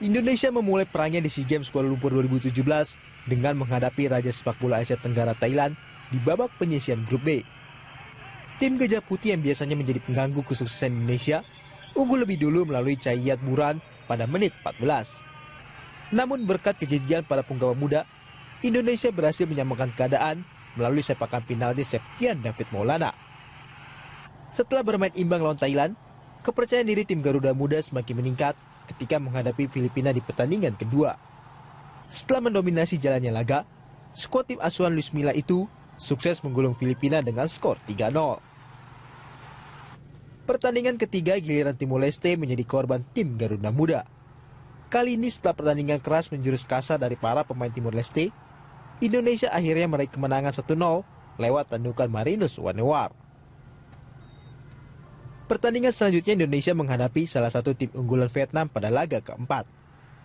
Indonesia memulai perangnya di SEA Games Kuala Lumpur 2017 dengan menghadapi Raja Sepak Bola Asia Tenggara Thailand di babak penyisihan Grup B. Tim Gajah Putih yang biasanya menjadi pengganggu kesuksesan Indonesia unggul lebih dulu melalui Chayat Buran pada menit 14. Namun berkat kegigihan para punggawa muda, Indonesia berhasil menyamakan keadaan melalui sepakan penalti Septian David Maulana. Setelah bermain imbang lawan Thailand, kepercayaan diri tim Garuda Muda semakin meningkat ketika menghadapi Filipina di pertandingan kedua. Setelah mendominasi jalannya laga, skuad tim asuhan Luis Milla itu sukses menggulung Filipina dengan skor 3-0. Pertandingan ketiga giliran Timor Leste menjadi korban tim Garuda Muda. Kali ini setelah pertandingan keras menjurus kasar dari para pemain Timor Leste, Indonesia akhirnya meraih kemenangan 1-0 lewat tandukan Marinus Wanewar. Pertandingan selanjutnya Indonesia menghadapi salah satu tim unggulan Vietnam pada laga keempat.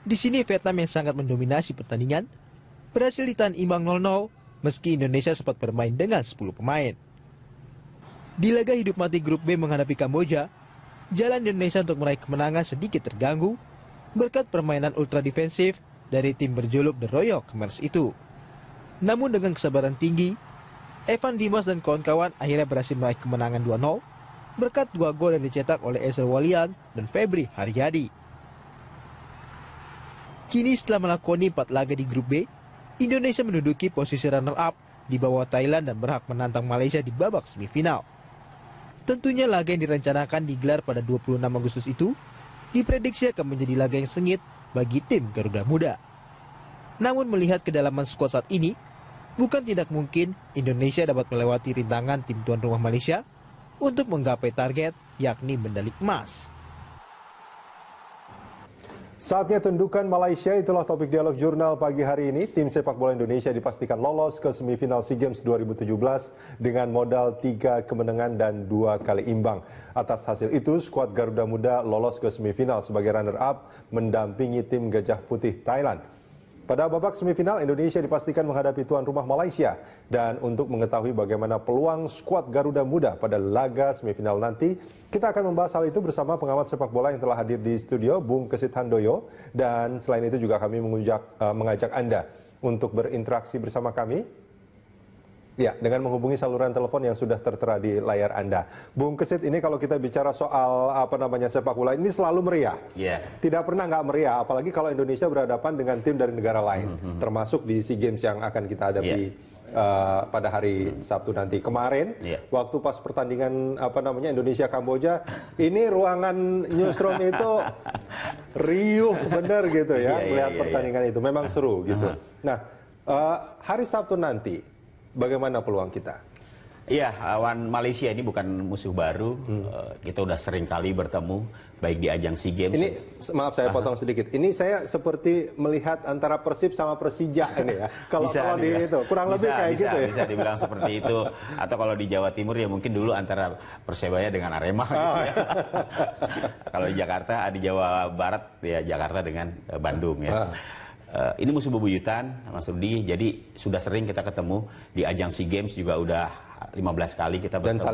Di sini Vietnam yang sangat mendominasi pertandingan berhasil ditahan imbang 0-0 meski Indonesia sempat bermain dengan 10 pemain. Di laga hidup mati Grup B menghadapi Kamboja, jalan Indonesia untuk meraih kemenangan sedikit terganggu berkat permainan ultra defensif dari tim berjuluk The Royal Commerce itu. Namun dengan kesabaran tinggi, Evan Dimas dan kawan-kawan akhirnya berhasil meraih kemenangan 2-0 berkat 2 gol yang dicetak oleh Ezra Walian dan Febri Haryadi. Kini setelah melakoni 4 laga di Grup B, Indonesia menduduki posisi runner-up di bawah Thailand dan berhak menantang Malaysia di babak semifinal. Tentunya laga yang direncanakan digelar pada 26 Agustus itu diprediksi akan menjadi laga yang sengit bagi tim Garuda Muda. Namun melihat kedalaman skuad saat ini, bukan tidak mungkin Indonesia dapat melewati rintangan tim tuan rumah Malaysia untuk menggapai target yakni medali emas. Saatnya tundukan Malaysia, itulah topik dialog jurnal pagi hari ini. Tim sepak bola Indonesia dipastikan lolos ke semifinal SEA Games 2017 dengan modal 3 kemenangan dan 2 kali imbang. Atas hasil itu, skuad Garuda Muda lolos ke semifinal sebagai runner-up mendampingi tim Gajah Putih Thailand. Pada babak semifinal, Indonesia dipastikan menghadapi tuan rumah Malaysia. Dan untuk mengetahui bagaimana peluang skuad Garuda Muda pada laga semifinal nanti, kita akan membahas hal itu bersama pengamat sepak bola yang telah hadir di studio, Bung Kesit Handoyo. Dan selain itu juga kami mengajak Anda untuk berinteraksi bersama kami. Ya, dengan menghubungi saluran telepon yang sudah tertera di layar Anda. Bung Kesit, ini kalau kita bicara soal sepak bola ini selalu meriah. Tidak pernah nggak meriah, apalagi kalau Indonesia berhadapan dengan tim dari negara lain, termasuk di SEA Games yang akan kita hadapi pada hari Sabtu nanti. Kemarin, waktu pas pertandingan Indonesia Kamboja, ini ruangan newsroom itu riuh bener gitu ya, melihat pertandingan itu memang seru gitu. Nah, hari Sabtu nanti bagaimana peluang kita? Iya, lawan Malaysia ini bukan musuh baru. Kita udah sering kali bertemu, baik di ajang SEA Games. Ini, maaf saya potong sedikit. Ini saya seperti melihat antara Persib sama Persija ini ya. Kalau di itu, kurang lebih kayak gitu ya. Bisa dibilang seperti itu. Atau kalau di Jawa Timur ya mungkin dulu antara Persebaya dengan Arema gitu ya. Kalau di Jakarta, di Jawa Barat ya Jakarta dengan Bandung ya. Ini musuh bebuyutan, Mas Rudi. Jadi sudah sering kita ketemu di ajang SEA Games juga udah 15 kali kita bertemu.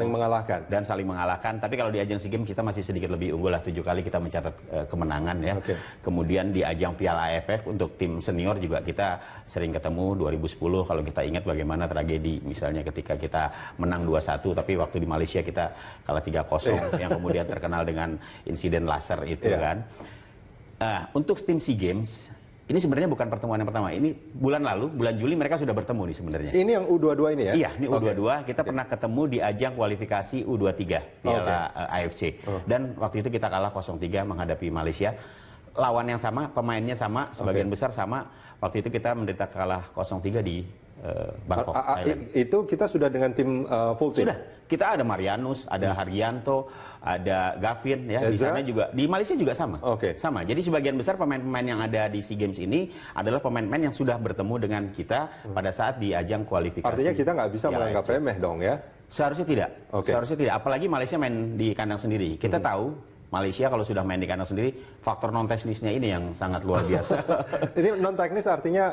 Dan saling mengalahkan. Tapi kalau di ajang SEA Games kita masih sedikit lebih unggul lah, 7 kali kita mencatat kemenangan ya. Kemudian di ajang Piala AFF untuk tim senior juga kita sering ketemu 2010 kalau kita ingat bagaimana tragedi misalnya ketika kita menang 2-1 tapi waktu di Malaysia kita kalah 3-0 yang kemudian terkenal dengan insiden laser itu kan. Untuk tim SEA Games ini sebenarnya bukan pertemuan yang pertama. Ini bulan lalu, bulan Juli mereka sudah bertemu nih sebenarnya. Ini yang U22 ini ya? Iya, ini U22. Kita pernah ketemu di ajang kualifikasi U23 Piala AFC. Dan waktu itu kita kalah 0-3 menghadapi Malaysia. Lawan yang sama, pemainnya sama, sebagian besar sama. Waktu itu kita menderita kalah 0-3 di Bangkok, Thailand. Itu kita sudah dengan tim full team? Sudah. Kita ada Marianus, ada Haryanto, ada Gavin ya. Di sana juga, di Malaysia juga sama. Sama. Jadi sebagian besar pemain-pemain yang ada di SEA Games ini adalah pemain-pemain yang sudah bertemu dengan kita pada saat di ajang kualifikasi. Artinya kita nggak bisa menganggap remeh dong ya? Seharusnya tidak. Seharusnya tidak. Apalagi Malaysia main di kandang sendiri. Kita tahu Malaysia kalau sudah main di kandang sendiri, faktor non teknisnya ini yang sangat luar biasa. Ini non teknis artinya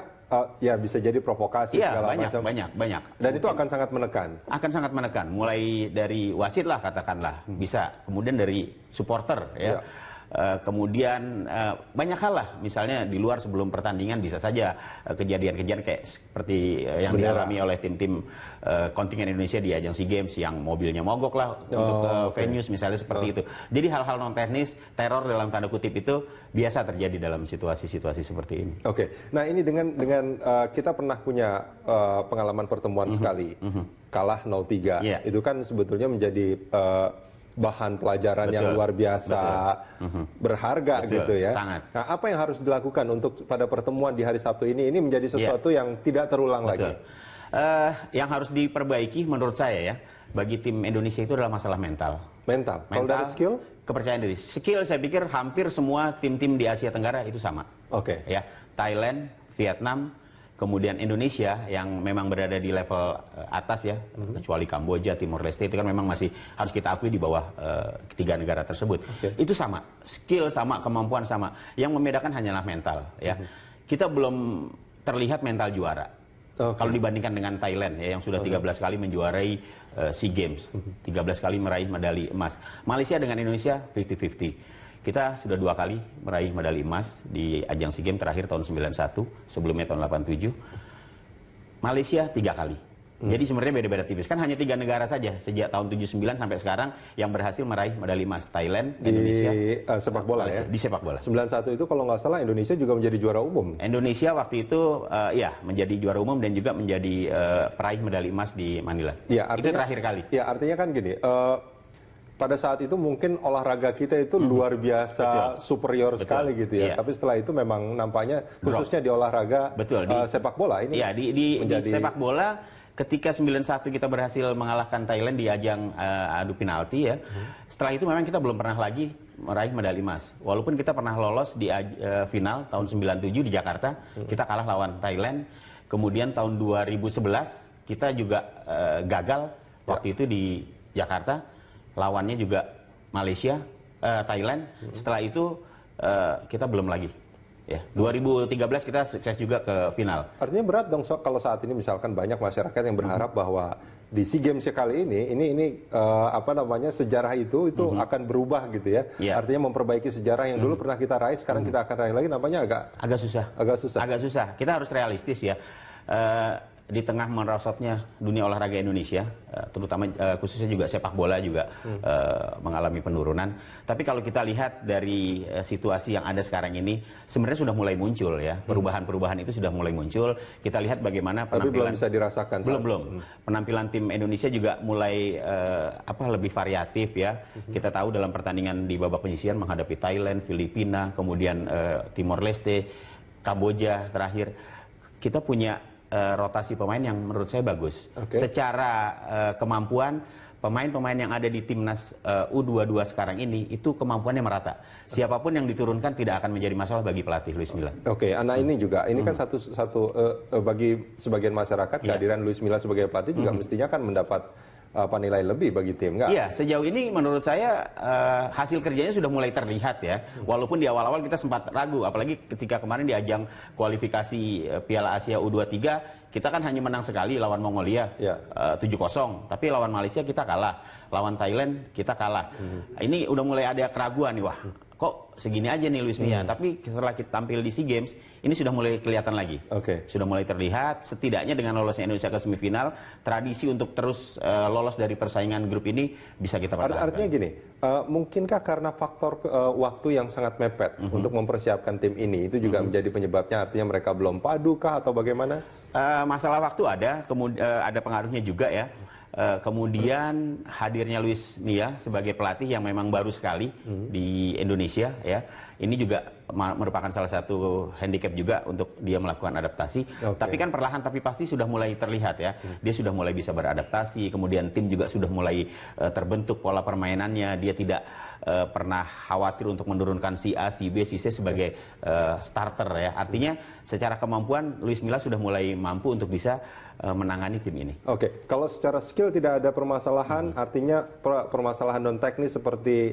ya bisa jadi provokasi segala macam. Banyak. Dan itu akan sangat menekan. Akan sangat menekan. Mulai dari wasit lah katakanlah, bisa. Kemudian dari supporter ya. Kemudian banyak hal lah, misalnya di luar sebelum pertandingan bisa saja kejadian-kejadian kayak seperti yang dialami oleh tim-tim kontingen Indonesia di ajang SEA Games yang mobilnya mogok lah untuk venues misalnya seperti itu. Jadi hal-hal non teknis, teror dalam tanda kutip itu biasa terjadi dalam situasi-situasi seperti ini. Oke. Nah, ini dengan kita pernah punya pengalaman pertemuan sekali. Kalah 0-3. Itu kan sebetulnya menjadi bahan pelajaran yang luar biasa, berharga gitu ya. Sangat. Nah, apa yang harus dilakukan untuk pada pertemuan di hari Sabtu ini menjadi sesuatu yang tidak terulang lagi? Yang harus diperbaiki menurut saya ya, bagi tim Indonesia itu adalah masalah mental. Mental. Kalau dari skill? Kepercayaan diri. Skill saya pikir hampir semua tim-tim di Asia Tenggara itu sama. Oke. Ya, Thailand, Vietnam, kemudian Indonesia yang memang berada di level atas ya, kecuali Kamboja, Timor Leste itu kan memang masih harus kita akui di bawah ketiga negara tersebut. Itu sama, skill sama, kemampuan sama. Yang membedakan hanyalah mental ya. Kita belum terlihat mental juara. Kalau dibandingkan dengan Thailand ya, yang sudah 13 kali menjuarai SEA Games, 13 kali meraih medali emas. Malaysia dengan Indonesia 50-50. Kita sudah 2 kali meraih medali emas di ajang SEA Games terakhir tahun 91, sebelumnya tahun 87. Malaysia 3 kali. Jadi sebenarnya beda-beda tipis. Kan hanya 3 negara saja sejak tahun 79 sampai sekarang yang berhasil meraih medali emas. Thailand, Indonesia, di sepak bola Malaysia, ya? di sepak bola. 91 itu kalau nggak salah Indonesia juga menjadi juara umum. Indonesia waktu itu ya menjadi juara umum dan juga menjadi peraih medali emas di Manila. Ya, artinya, itu terakhir kali. Ya, artinya kan gini, pada saat itu mungkin olahraga kita itu luar biasa superior sekali gitu ya. Tapi setelah itu memang nampaknya khususnya di olahraga sepak bola ini. Iya, di sepak bola ketika 91 kita berhasil mengalahkan Thailand di ajang adu penalti ya. Setelah itu memang kita belum pernah lagi meraih medali emas. Walaupun kita pernah lolos di final tahun 97 di Jakarta, kita kalah lawan Thailand. Kemudian tahun 2011 kita juga gagal waktu itu di Jakarta. Lawannya juga Malaysia, Thailand. Setelah itu kita belum lagi. Ya, 2013 kita sukses juga ke final. Artinya berat dong kalau saat ini misalkan banyak masyarakat yang berharap bahwa di SEA Games kali ini apa namanya sejarah itu akan berubah gitu ya. Artinya memperbaiki sejarah yang dulu pernah kita raih, sekarang kita akan raih lagi, nampaknya agak susah. Agak susah. Kita harus realistis ya. Di tengah merosotnya dunia olahraga Indonesia, terutama khususnya juga sepak bola juga mengalami penurunan. Tapi kalau kita lihat dari situasi yang ada sekarang ini, sebenarnya sudah mulai muncul ya, perubahan-perubahan itu sudah mulai muncul. Kita lihat bagaimana penampilan. Tapi belum bisa dirasakan. Belum. Penampilan tim Indonesia juga mulai lebih variatif ya. Kita tahu dalam pertandingan di babak penyisihan menghadapi Thailand, Filipina, kemudian Timor Leste, Kamboja terakhir. Kita punya rotasi pemain yang menurut saya bagus. Secara kemampuan, pemain-pemain yang ada di timnas U22 sekarang ini itu kemampuannya merata. Siapapun yang diturunkan tidak akan menjadi masalah bagi pelatih Luis Milla. Anak ini juga, ini kan satu bagi sebagian masyarakat kehadiran Luis Milla sebagai pelatih juga mestinya kan mendapat nilai lebih bagi tim, nggak? Iya, sejauh ini menurut saya hasil kerjanya sudah mulai terlihat ya. Walaupun di awal-awal kita sempat ragu, apalagi ketika kemarin di ajang kualifikasi Piala Asia U23, kita kan hanya menang sekali lawan Mongolia 7-0, tapi lawan Malaysia kita kalah, lawan Thailand kita kalah. Ini udah mulai ada keraguan nih, wah kok segini aja nih Luis Milla. Tapi setelah kita tampil di SEA Games, ini sudah mulai kelihatan lagi. Sudah mulai terlihat, setidaknya dengan lolosnya Indonesia ke semifinal, tradisi untuk terus lolos dari persaingan grup ini bisa kita pertahankan. Artinya gini, mungkinkah karena faktor waktu yang sangat mepet untuk mempersiapkan tim ini, itu juga menjadi penyebabnya, artinya mereka belum padu kah atau bagaimana? Masalah waktu ada, kemudian ada pengaruhnya juga ya. Kemudian hadirnya Luis Milla sebagai pelatih yang memang baru sekali di Indonesia ya, ini juga merupakan salah satu handicap juga untuk dia melakukan adaptasi. Tapi kan perlahan tapi pasti sudah mulai terlihat ya, dia sudah mulai bisa beradaptasi. Kemudian tim juga sudah mulai terbentuk pola permainannya. Dia tidak pernah khawatir untuk menurunkan si A, si B, si C sebagai starter ya. Artinya secara kemampuan Luis Milla sudah mulai mampu untuk bisa menangani tim ini. Kalau secara skill tidak ada permasalahan, artinya permasalahan non teknis seperti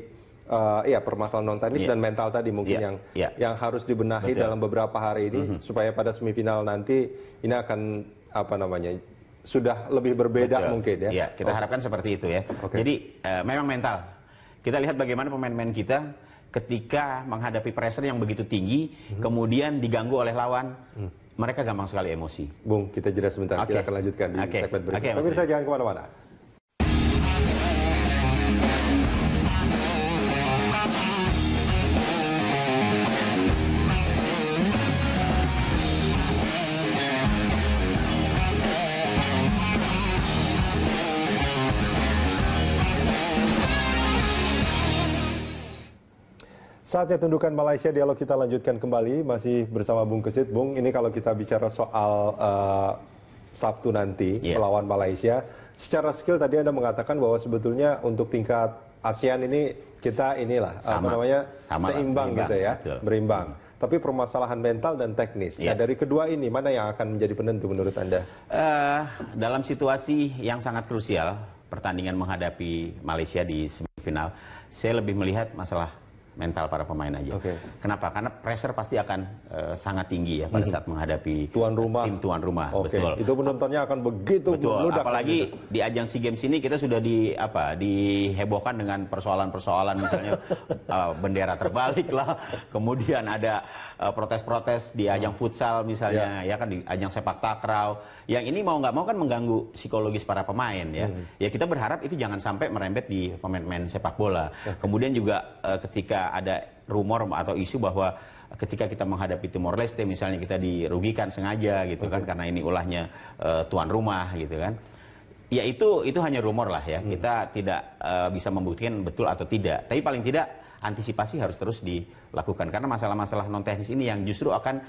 permasalahan non teknis dan mental tadi mungkin yang harus dibenahi dalam beberapa hari ini supaya pada semifinal nanti ini akan sudah lebih berbeda mungkin ya. Kita harapkan seperti itu ya. Jadi memang mental. Kita lihat bagaimana pemain-pemain kita ketika menghadapi pressure yang begitu tinggi, kemudian diganggu oleh lawan, mereka gampang sekali emosi. Bung, kita jeda sebentar. Kita akan lanjutkan di segmen berikutnya. Pemirsa jangan kemana-mana. Saatnya tundukan Malaysia, dialog kita lanjutkan kembali, masih bersama Bung Kesit. Bung, ini kalau kita bicara soal Sabtu nanti melawan Malaysia, secara skill tadi Anda mengatakan bahwa sebetulnya untuk tingkat ASEAN ini kita seimbang gitu ya, berimbang. Tapi permasalahan mental dan teknis. Nah, dari kedua ini mana yang akan menjadi penentu menurut Anda? Dalam situasi yang sangat krusial, pertandingan menghadapi Malaysia di semifinal, saya lebih melihat masalah mental para pemain aja. Kenapa? Karena pressure pasti akan sangat tinggi ya pada saat menghadapi tim tuan rumah. Betul. Itu penontonnya akan begitu meludak. Apalagi di ajang SEA Games ini kita sudah dihebohkan dengan persoalan-persoalan misalnya bendera terbalik lah, kemudian ada protes-protes di ajang futsal misalnya, ya kan, di ajang sepak takraw. Yang ini mau nggak mau kan mengganggu psikologis para pemain ya. Ya kita berharap itu jangan sampai merembet di pemain-pemain sepak bola. Kemudian juga ketika ada rumor atau isu bahwa ketika kita menghadapi Timor Leste misalnya kita dirugikan sengaja gitu kan, karena ini ulahnya tuan rumah gitu kan. Ya itu hanya rumor lah ya. Kita tidak bisa membuktikan betul atau tidak. Tapi paling tidak antisipasi harus terus dilakukan, karena masalah-masalah non teknis ini yang justru akan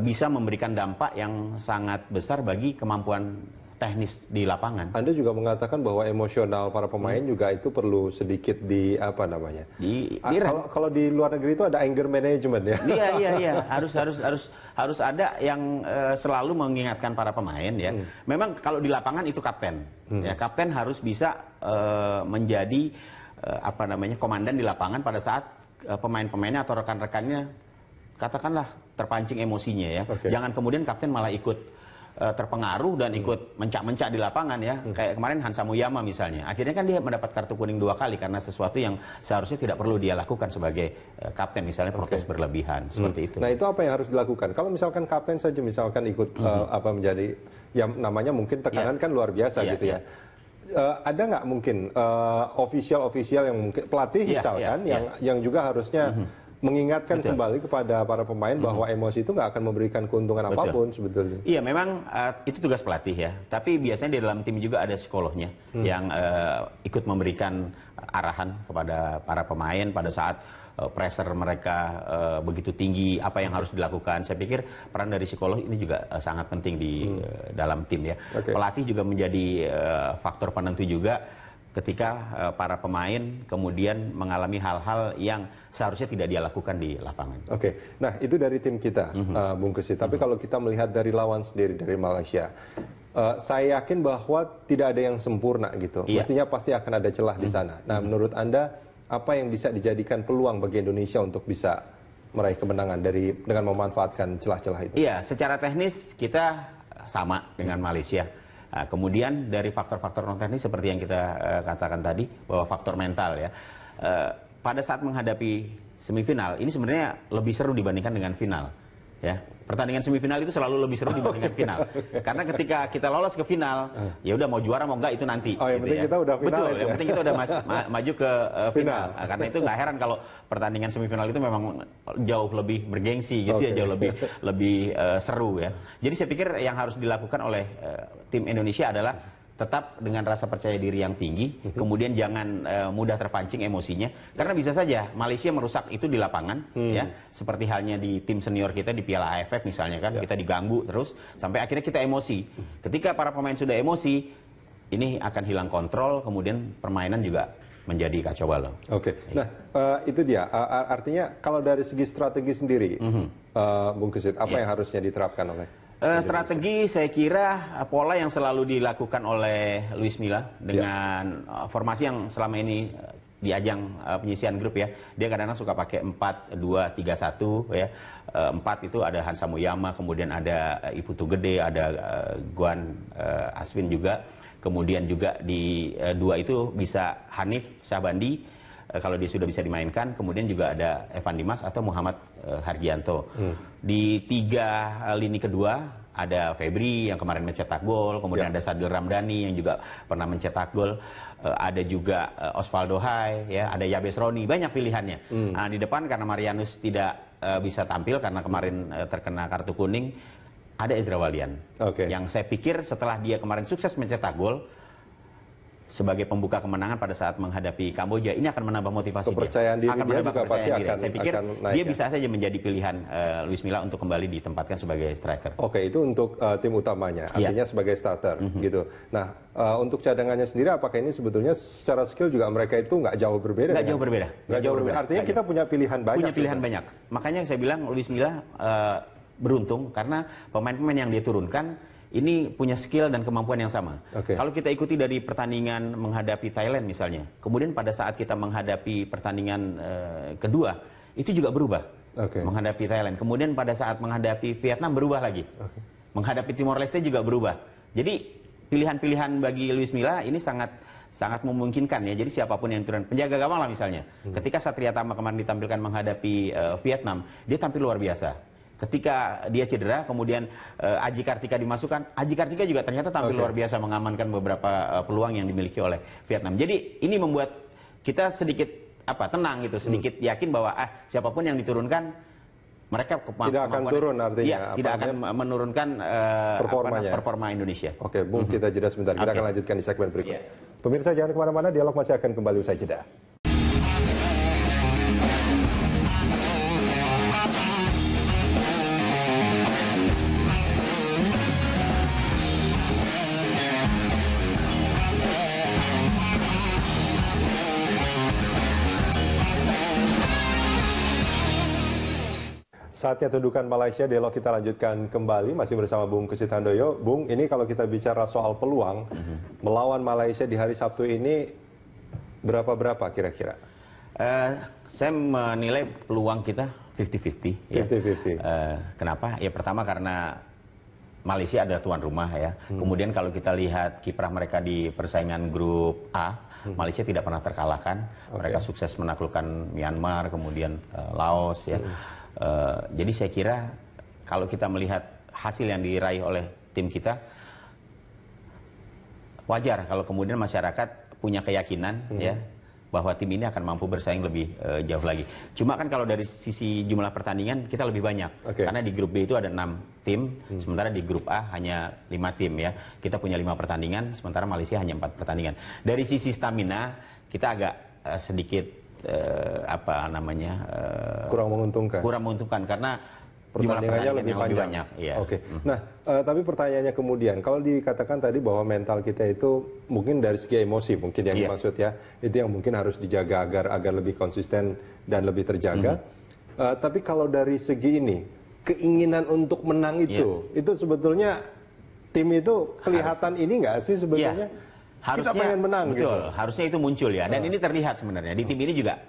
bisa memberikan dampak yang sangat besar bagi kemampuan teknis di lapangan. Anda juga mengatakan bahwa emosional para pemain juga itu perlu sedikit kalau di luar negeri itu ada anger management ya. Iya. Harus ada yang selalu mengingatkan para pemain ya. Memang kalau di lapangan itu kapten. Ya, kapten harus bisa menjadi komandan di lapangan pada saat pemain-pemainnya atau rekan-rekannya katakanlah terpancing emosinya ya. Jangan kemudian kapten malah ikut terpengaruh dan ikut mencak-mencak di lapangan ya. Kayak kemarin Hansa Muyama misalnya. Akhirnya kan dia mendapat kartu kuning 2 kali karena sesuatu yang seharusnya tidak perlu dia lakukan sebagai kapten, misalnya protes berlebihan seperti itu. Nah, itu apa yang harus dilakukan? Kalau misalkan kapten saja misalkan ikut menjadi yang namanya mungkin tekanan kan luar biasa gitu ya. Ada nggak mungkin official yang mungkin pelatih misalkan yang juga harusnya mengingatkan kembali kepada para pemain bahwa emosi itu nggak akan memberikan keuntungan apapun sebetulnya. Iya, memang itu tugas pelatih ya. Tapi biasanya di dalam tim juga ada psikolognya yang ikut memberikan arahan kepada para pemain pada saat pressure mereka begitu tinggi, apa yang harus dilakukan. Saya pikir peran dari psikolog ini juga sangat penting di dalam tim ya. Pelatih juga menjadi faktor penentu juga ketika para pemain kemudian mengalami hal-hal yang seharusnya tidak dia lakukan di lapangan. Nah itu dari tim kita, Bung Kesit. Tapi kalau kita melihat dari lawan sendiri, dari Malaysia, saya yakin bahwa tidak ada yang sempurna gitu. Mestinya pasti akan ada celah di sana. Nah, menurut Anda apa yang bisa dijadikan peluang bagi Indonesia untuk bisa meraih kemenangan dengan memanfaatkan celah-celah itu? Iya, secara teknis kita sama dengan Malaysia. Nah, kemudian dari faktor-faktor non teknis seperti yang kita katakan tadi, bahwa faktor mental ya, pada saat menghadapi semifinal ini sebenarnya lebih seru dibandingkan dengan final ya. Pertandingan semifinal itu selalu lebih seru dibandingkan final. Karena ketika kita lolos ke final, ya udah mau juara mau enggak itu nanti. Yang penting kita udah final. Betul, yang penting kita udah maju ke final. Nah, karena itu nggak heran kalau pertandingan semifinal itu memang jauh lebih bergengsi gitu ya, jauh lebih seru ya. Jadi saya pikir yang harus dilakukan oleh tim Indonesia adalah tetap dengan rasa percaya diri yang tinggi, kemudian jangan mudah terpancing emosinya, karena bisa saja Malaysia merusak itu di lapangan, ya, seperti halnya di tim senior kita di Piala AFF misalnya kan, kita diganggu terus sampai akhirnya kita emosi. Ketika para pemain sudah emosi, ini akan hilang kontrol, kemudian permainan juga menjadi kacau balau. Nah itu dia. Artinya kalau dari segi strategi sendiri, Bung Kesit, apa yang harusnya diterapkan oleh? Strategi saya kira pola yang selalu dilakukan oleh Luis Milla dengan formasi yang selama ini di ajang penyisian grup ya, dia kadang-kadang suka pakai 4-2-3-1 ya. 4 itu ada Hansa Muyama, kemudian ada Iputu Gede, ada Guan Aswin juga, kemudian juga di 2 itu bisa Hanif Syahbandi, kalau dia sudah bisa dimainkan. Kemudian juga ada Evan Dimas atau Muhammad Hargianto. Di 3 lini kedua ada Febri yang kemarin mencetak gol, kemudian ada Sadil Ramdhani yang juga pernah mencetak gol, ada juga Osvaldo Hai, ya, ada Yabes Roni, banyak pilihannya. Nah, di depan karena Marianus tidak bisa tampil karena kemarin terkena kartu kuning, ada Ezra Walian, yang saya pikir setelah dia kemarin sukses mencetak gol sebagai pembuka kemenangan pada saat menghadapi Kamboja, ini akan menambah motivasi kepercayaan dia. Diri dia juga pasti akan. Saya pikir dia bisa saja menjadi pilihan Luis Milla untuk kembali ditempatkan sebagai striker. Oke, itu untuk tim utamanya, artinya sebagai starter, gitu. Nah, untuk cadangannya sendiri, apakah ini sebetulnya secara skill juga mereka itu nggak jauh berbeda? Nggak jauh berbeda. Nggak jauh berbeda. Artinya kita punya pilihan banyak. Punya pilihan banyak. Makanya saya bilang Luis Milla beruntung karena pemain-pemain yang dia turunkan ini punya skill dan kemampuan yang sama. Kalau kita ikuti dari pertandingan menghadapi Thailand misalnya, kemudian pada saat kita menghadapi pertandingan kedua, itu juga berubah. Menghadapi Thailand. Kemudian pada saat menghadapi Vietnam berubah lagi. Menghadapi Timor Leste juga berubah. Jadi pilihan-pilihan bagi Luis Milla ini sangat memungkinkan ya. Jadi siapapun yang turun, penjaga gawang lah misalnya. Ketika Satria Tama kemarin ditampilkan menghadapi Vietnam, dia tampil luar biasa. Ketika dia cedera, kemudian Aji Kartika dimasukkan, Aji Kartika juga ternyata tampil luar biasa mengamankan beberapa peluang yang dimiliki oleh Vietnam. Jadi ini membuat kita sedikit tenang gitu, sedikit yakin bahwa siapapun yang diturunkan mereka tidak akan turun artinya. Iya, tidak akan menurunkan performa Indonesia. Oke, Bung, kita jeda sebentar. Kita akan lanjutkan di segmen berikut. Pemirsa jangan kemana-mana, dialog masih akan kembali usai jeda. Saatnya tundukan Malaysia, dialog kita lanjutkan kembali, masih bersama Bung Kesit Handoyo. Bung, ini kalau kita bicara soal peluang, melawan Malaysia di hari Sabtu ini, berapa-berapa kira-kira? Saya menilai peluang kita 50-50. 50-50. Kenapa? Ya pertama karena Malaysia adalah tuan rumah ya. Kemudian kalau kita lihat kiprah mereka di persaingan grup A, Malaysia tidak pernah terkalahkan. Mereka sukses menaklukkan Myanmar, kemudian Laos ya. Jadi saya kira kalau kita melihat hasil yang diraih oleh tim kita, wajar kalau kemudian masyarakat punya keyakinan ya bahwa tim ini akan mampu bersaing lebih jauh lagi. Cuma kan kalau dari sisi jumlah pertandingan kita lebih banyak, karena di grup B itu ada 6 tim, sementara di grup A hanya 5 tim ya. Kita punya 5 pertandingan, sementara Malaysia hanya 4 pertandingan. Dari sisi stamina kita agak sedikit kurang menguntungkan karena pertandingannya lebih banyak. Ya. Nah, tapi pertanyaannya kemudian, kalau dikatakan tadi bahwa mental kita itu mungkin dari segi emosi mungkin yang dimaksud ya, itu yang mungkin harus dijaga agar lebih konsisten dan lebih terjaga. Tapi kalau dari segi ini, keinginan untuk menang itu sebetulnya tim itu kelihatan ini nggak sih sebetulnya? Harusnya, kita pengen menang betul, gitu. Harusnya itu muncul ya, dan ini terlihat sebenarnya di tim ini juga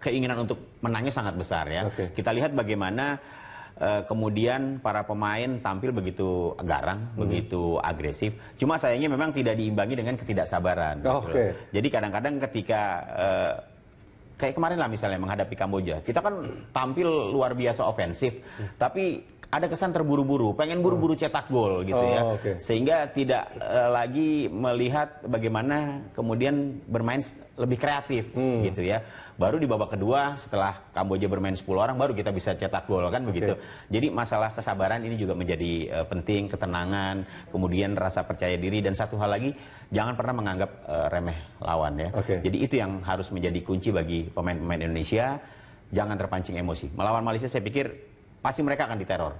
keinginan untuk menangnya sangat besar ya. Kita lihat bagaimana kemudian para pemain tampil begitu garang, begitu agresif. Cuma sayangnya memang tidak diimbangi dengan ketidaksabaran. Jadi kadang-kadang ketika kayak kemarin lah misalnya menghadapi Kamboja, kita kan tampil luar biasa ofensif, tapi ada kesan terburu-buru, pengen buru-buru cetak gol gitu ya, sehingga tidak lagi melihat bagaimana kemudian bermain lebih kreatif gitu ya. Baru di babak kedua setelah Kamboja bermain 10 orang baru kita bisa cetak gol kan begitu. Jadi masalah kesabaran ini juga menjadi penting, ketenangan, kemudian rasa percaya diri, dan satu hal lagi jangan pernah menganggap remeh lawan ya. Jadi itu yang harus menjadi kunci bagi pemain-pemain Indonesia, jangan terpancing emosi. Melawan Malaysia saya pikir pasti mereka akan diteror.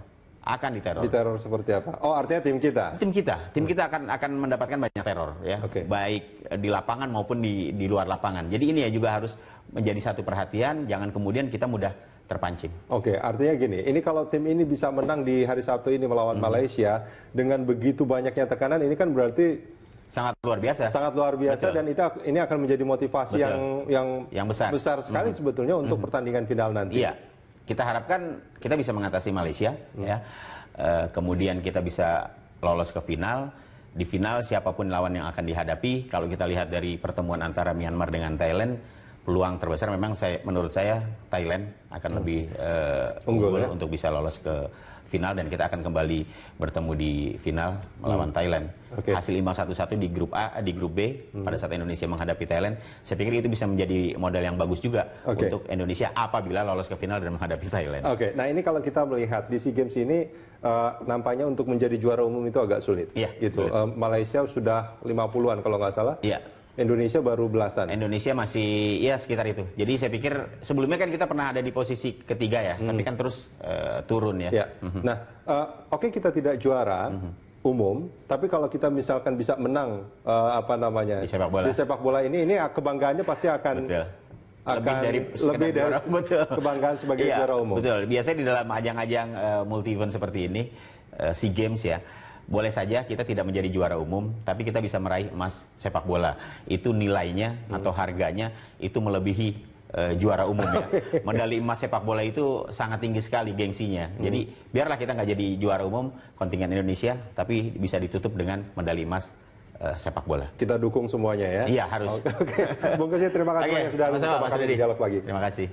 Diteror seperti apa? Oh, artinya tim kita? Tim kita akan mendapatkan banyak teror ya, baik di lapangan maupun di luar lapangan. Jadi ini ya juga harus menjadi satu perhatian, jangan kemudian kita mudah terpancing. Artinya gini, ini kalau tim ini bisa menang di hari Sabtu ini melawan Malaysia dengan begitu banyaknya tekanan, ini kan berarti sangat luar biasa. Sangat luar biasa. Betul. Dan ini akan menjadi motivasi yang besar sekali sebetulnya untuk pertandingan final nanti. Iya. Kita harapkan kita bisa mengatasi Malaysia, ya. Kemudian kita bisa lolos ke final. Di final siapapun lawan yang akan dihadapi, kalau kita lihat dari pertemuan antara Myanmar dengan Thailand, peluang terbesar memang menurut saya Thailand akan lebih unggul untuk bisa lolos ke final, dan kita akan kembali bertemu di final melawan Thailand. Hasil imbang 1-1 di grup A, di grup B pada saat Indonesia menghadapi Thailand, saya pikir itu bisa menjadi modal yang bagus juga untuk Indonesia apabila lolos ke final dan menghadapi Thailand. Nah ini kalau kita melihat di SEA Games ini nampaknya untuk menjadi juara umum itu agak sulit. Gitu. Sulit. Malaysia sudah 50-an kalau nggak salah. Indonesia baru belasan. Indonesia masih ya sekitar itu. Jadi saya pikir sebelumnya kan kita pernah ada di posisi ketiga ya, tapi kan terus turun ya. Nah, kita tidak juara umum, tapi kalau kita misalkan bisa menang di sepak bola ini kebanggaannya pasti akan lebih dari kebanggaan sebagai juara umum. Betul. Biasanya di dalam ajang-ajang multi event seperti ini, SEA Games ya, boleh saja kita tidak menjadi juara umum, tapi kita bisa meraih emas sepak bola. Itu nilainya atau harganya itu melebihi juara umum ya. Medali emas sepak bola itu sangat tinggi sekali gengsinya. Jadi biarlah kita nggak jadi juara umum kontingen Indonesia, tapi bisa ditutup dengan medali emas sepak bola. Kita dukung semuanya ya. Iya harus. Bung Kesit, terima kasih banyak sudah bersama kami di Dialog Pagi. Terima kasih.